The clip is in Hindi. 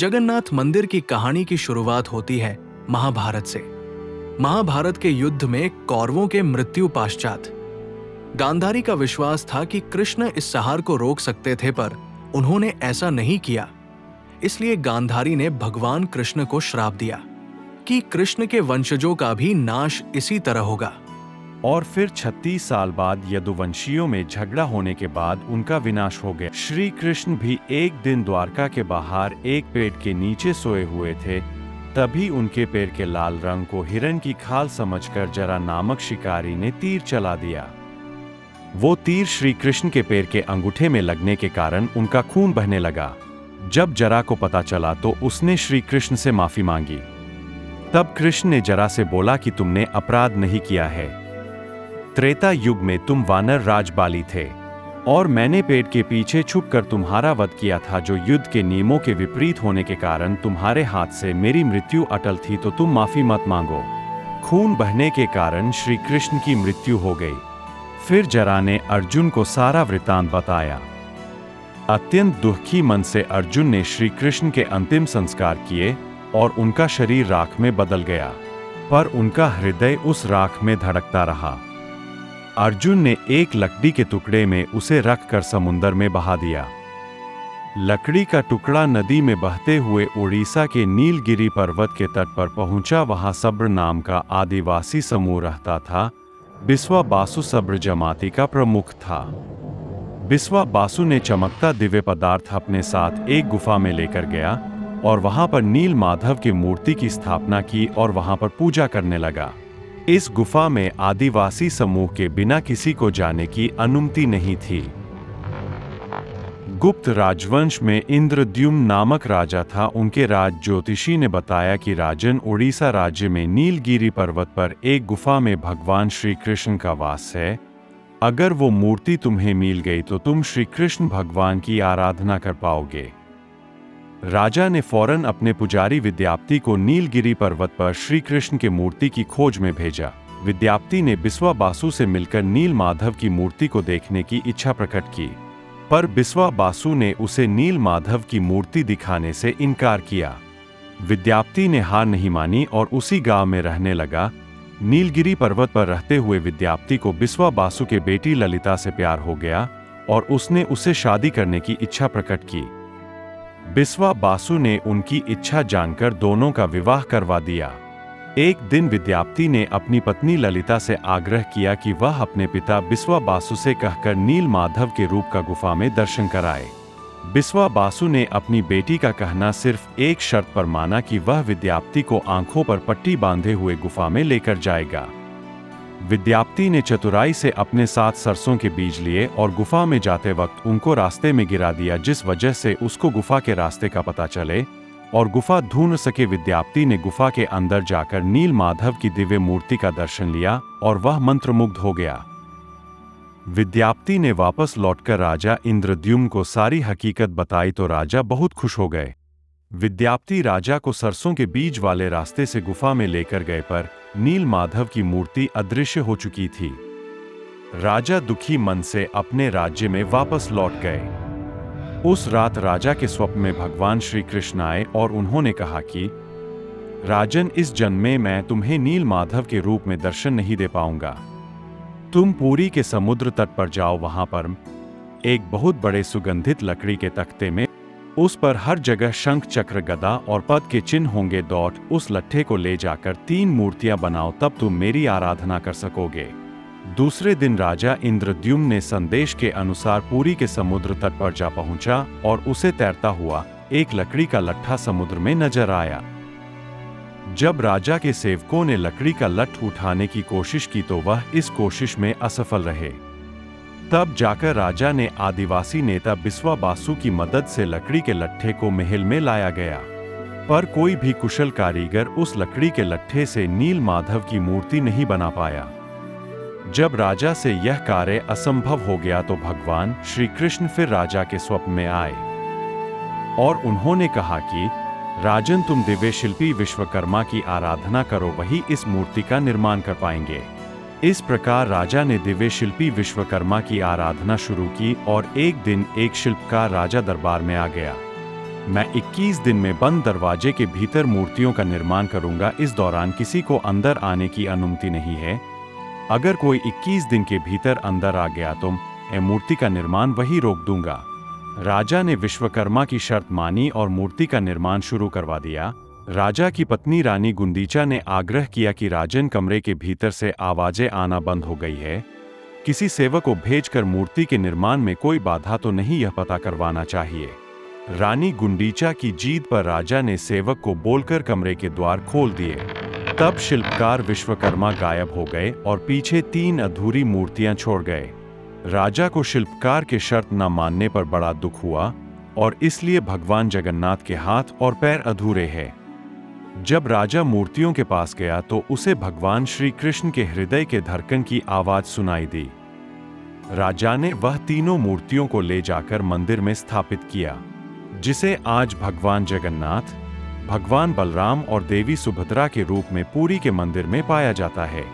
जगन्नाथ मंदिर की कहानी की शुरुआत होती है महाभारत से। महाभारत के युद्ध में कौरवों के मृत्यु पश्चात गांधारी का विश्वास था कि कृष्ण इस संहार को रोक सकते थे, पर उन्होंने ऐसा नहीं किया। इसलिए गांधारी ने भगवान कृष्ण को श्राप दिया कि कृष्ण के वंशजों का भी नाश इसी तरह होगा। और फिर 36 साल बाद यदुवंशियों में झगड़ा होने के बाद उनका विनाश हो गया। श्री कृष्ण भी एक दिन द्वारका के बाहर एक पेड़ के नीचे सोए हुए थे। तभी उनके पैर के लाल रंग को हिरण की खाल समझकर जरा नामक शिकारी ने तीर चला दिया। वो तीर श्री कृष्ण के पैर के अंगूठे में लगने के कारण उनका खून बहने लगा। जब जरा को पता चला तो उसने श्री कृष्ण से माफी मांगी। तब कृष्ण ने जरा से बोला कि तुमने अपराध नहीं किया है। त्रेता युग में तुम वानर राज बाली थे और मैंने पेड़ के पीछे छुपकर तुम्हारा वध किया था, जो युद्ध के नियमों के विपरीत होने के कारण तुम्हारे हाथ से मेरी मृत्यु अटल थी, तो तुम माफी मत मांगो। खून बहने के कारण श्री कृष्ण की मृत्यु हो गई। फिर जरा ने अर्जुन को सारा वृतांत बताया। अत्यंत दुखी मन से अर्जुन ने श्री कृष्ण के अंतिम संस्कार किए और उनका शरीर राख में बदल गया, पर उनका हृदय उस राख में धड़कता रहा। अर्जुन ने एक लकड़ी के टुकड़े में उसे रखकर समुद्र में बहा दिया। लकड़ी का टुकड़ा नदी में बहते हुए उड़ीसा के नीलगिरी पर्वत के तट पर पहुंचा। वहां सब्र नाम का आदिवासी समूह रहता था। बिस्वा बासु सब्र जमाती का प्रमुख था। बिस्वा बासु ने चमकता दिव्य पदार्थ अपने साथ एक गुफा में लेकर गया और वहां पर नील माधव की मूर्ति की स्थापना की और वहां पर पूजा करने लगा। इस गुफा में आदिवासी समूह के बिना किसी को जाने की अनुमति नहीं थी। गुप्त राजवंश में इंद्रद्युम्न नामक राजा था। उनके राज ज्योतिषी ने बताया कि राजन, उड़ीसा राज्य में नीलगिरी पर्वत पर एक गुफा में भगवान श्री कृष्ण का वास है। अगर वो मूर्ति तुम्हें मिल गई तो तुम श्री कृष्ण भगवान की आराधना कर पाओगे। राजा ने फौरन अपने पुजारी विद्यापति को नीलगिरी पर्वत पर श्री कृष्ण के मूर्ति की खोज में भेजा। विद्यापति ने बिस्वा बासु से मिलकर नील माधव की मूर्ति को देखने की इच्छा प्रकट की, पर बिस्वा बासु ने उसे नील माधव की मूर्ति दिखाने से इनकार किया। विद्यापति ने हार नहीं मानी और उसी गांव में रहने लगा। नीलगिरी पर्वत पर रहते हुए विद्यापति को बिस्वा बासु के बेटी ललिता से प्यार हो गया और उसने उसे शादी करने की इच्छा प्रकट की। बिस्वा बासु ने उनकी इच्छा जानकर दोनों का विवाह करवा दिया। एक दिन विद्यापति ने अपनी पत्नी ललिता से आग्रह किया कि वह अपने पिता बिस्वा बासु से कहकर नील माधव के रूप का गुफा में दर्शन कराए। बिस्वा बासु ने अपनी बेटी का कहना सिर्फ एक शर्त पर माना कि वह विद्यापति को आंखों पर पट्टी बांधे हुए गुफा में लेकर जाएगा। विद्यापति ने चतुराई से अपने साथ सरसों के बीज लिए और गुफा में जाते वक्त उनको रास्ते में गिरा दिया, जिस वजह से उसको गुफा के रास्ते का पता चले और गुफा ढूंढ सके। विद्यापति ने गुफा के अंदर जाकर नील माधव की दिव्य मूर्ति का दर्शन लिया और वह मंत्रमुग्ध हो गया। विद्यापति ने वापस लौटकर राजा इंद्रद्युम्न को सारी हकीकत बताई तो राजा बहुत खुश हो गए। विद्यापति राजा को सरसों के बीज वाले रास्ते से गुफा में लेकर गए, पर नील माधव की मूर्ति अदृश्य हो चुकी थी। राजा दुखी मन से अपने राज्य में वापस लौट गए। उस रात राजा के स्वप्न में भगवान श्री कृष्ण आए और उन्होंने कहा कि राजन, इस जन्म में मैं तुम्हें नील माधव के रूप में दर्शन नहीं दे पाऊंगा। तुम पुरी के समुद्र तट पर जाओ। वहां पर एक बहुत बड़े सुगंधित लकड़ी के तख्ते में उस पर हर जगह शंख, चक्र, गदा और पद के चिन्ह होंगे। उस लट्ठे को ले जाकर 3 मूर्तियां बनाओ, तब तुम मेरी आराधना कर सकोगे। दूसरे दिन राजा इंद्रद्युम्न ने संदेश के अनुसार पुरी के समुद्र तट पर जा पहुंचा और उसे तैरता हुआ एक लकड़ी का लट्ठा समुद्र में नजर आया। जब राजा के सेवकों ने लकड़ी का लट्ठ उठाने की कोशिश की तो वह इस कोशिश में असफल रहे। तब जाकर राजा ने आदिवासी नेता बिस्वा बासु की मदद से लकड़ी के लट्ठे को महल में लाया गया, पर कोई भी कुशल कारीगर उस लकड़ी के लट्ठे से नील माधव की मूर्ति नहीं बना पाया। जब राजा से यह कार्य असंभव हो गया तो भगवान श्री कृष्ण फिर राजा के स्वप्न में आए और उन्होंने कहा कि राजन, तुम दिव्य शिल्पी विश्वकर्मा की आराधना करो, वही इस मूर्ति का निर्माण कर पाएंगे। इस प्रकार राजा ने दिव्य शिल्पी विश्वकर्मा की आराधना शुरू की और एक दिन एक शिल्पकार राजा दरबार में आ गया। मैं 21 दिन में बंद दरवाजे के भीतर मूर्तियों का निर्माण करूंगा। इस दौरान किसी को अंदर आने की अनुमति नहीं है। अगर कोई 21 दिन के भीतर अंदर आ गया तो मैं मूर्ति का निर्माण वही रोक दूंगा। राजा ने विश्वकर्मा की शर्त मानी और मूर्ति का निर्माण शुरू करवा दिया। राजा की पत्नी रानी गुंडीचा ने आग्रह किया कि राजन, कमरे के भीतर से आवाजें आना बंद हो गई है। किसी सेवक को भेजकर मूर्ति के निर्माण में कोई बाधा तो नहीं, यह पता करवाना चाहिए। रानी गुंडीचा की जीद पर राजा ने सेवक को बोलकर कमरे के द्वार खोल दिए। तब शिल्पकार विश्वकर्मा गायब हो गए और पीछे 3 अधूरी मूर्तियां छोड़ गए। राजा को शिल्पकार के शर्त न मानने पर बड़ा दुख हुआ और इसलिए भगवान जगन्नाथ के हाथ और पैर अधूरे हैं। जब राजा मूर्तियों के पास गया तो उसे भगवान श्री कृष्ण के हृदय के धड़कन की आवाज सुनाई दी। राजा ने वह तीनों मूर्तियों को ले जाकर मंदिर में स्थापित किया, जिसे आज भगवान जगन्नाथ, भगवान बलराम और देवी सुभद्रा के रूप में पुरी के मंदिर में पाया जाता है।